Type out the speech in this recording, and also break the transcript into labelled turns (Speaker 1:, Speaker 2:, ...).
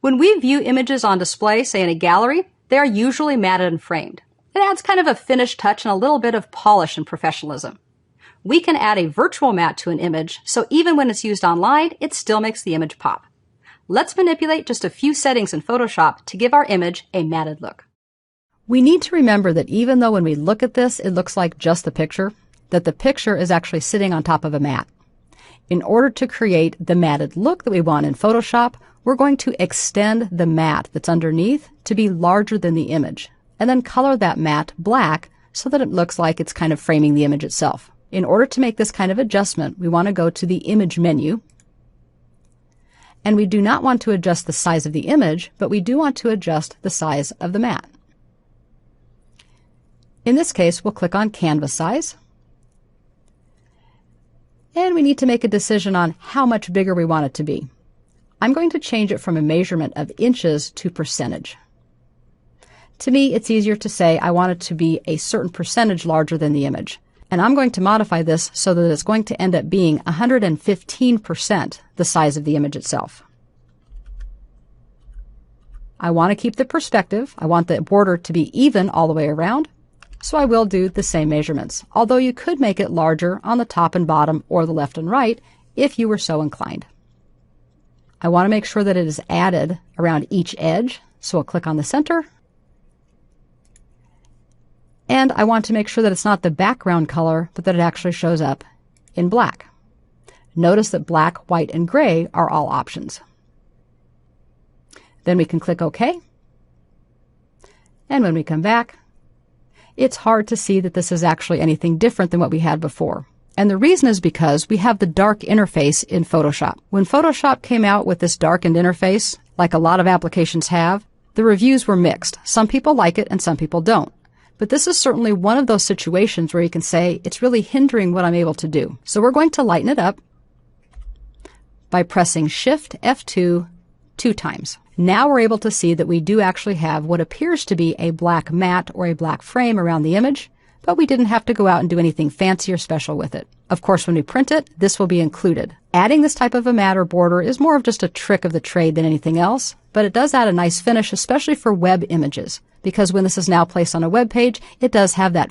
Speaker 1: When we view images on display, say in a gallery, they are usually matted and framed. It adds kind of a finished touch and a little bit of polish and professionalism. We can add a virtual matte to an image, so even when it's used online, it still makes the image pop. Let's manipulate just a few settings in Photoshop to give our image a matted look. We need to remember that even though when we look at this, it looks like just the picture, that the picture is actually sitting on top of a mat. In order to create the matted look that we want in Photoshop, we're going to extend the mat that's underneath to be larger than the image, and then color that mat black so that it looks like it's kind of framing the image itself. In order to make this kind of adjustment, we want to go to the Image menu, and we do not want to adjust the size of the image, but we do want to adjust the size of the mat. In this case, we'll click on Canvas Size, and we need to make a decision on how much bigger we want it to be. I'm going to change it from a measurement of inches to percentage. To me, it's easier to say I want it to be a certain percentage larger than the image. And I'm going to modify this so that it's going to end up being 115% the size of the image itself. I want to keep the perspective. I want the border to be even all the way around, so I will do the same measurements, although you could make it larger on the top and bottom or the left and right if you were so inclined. I want to make sure that it is added around each edge, so I'll click on the center. And I want to make sure that it's not the background color, but that it actually shows up in black. Notice that black, white, and gray are all options. Then we can click OK. And when we come back, it's hard to see that this is actually anything different than what we had before. And the reason is because we have the dark interface in Photoshop. When Photoshop came out with this darkened interface, like a lot of applications have, the reviews were mixed. Some people like it and some people don't. But this is certainly one of those situations where you can say it's really hindering what I'm able to do. So we're going to lighten it up by pressing Shift F2 2 times. Now we're able to see that we do actually have what appears to be a black mat or a black frame around the image, but we didn't have to go out and do anything fancy or special with it. Of course, when we print it, this will be included. Adding this type of a mat or border is more of just a trick of the trade than anything else, but it does add a nice finish, especially for web images, because when this is now placed on a web page, it does have that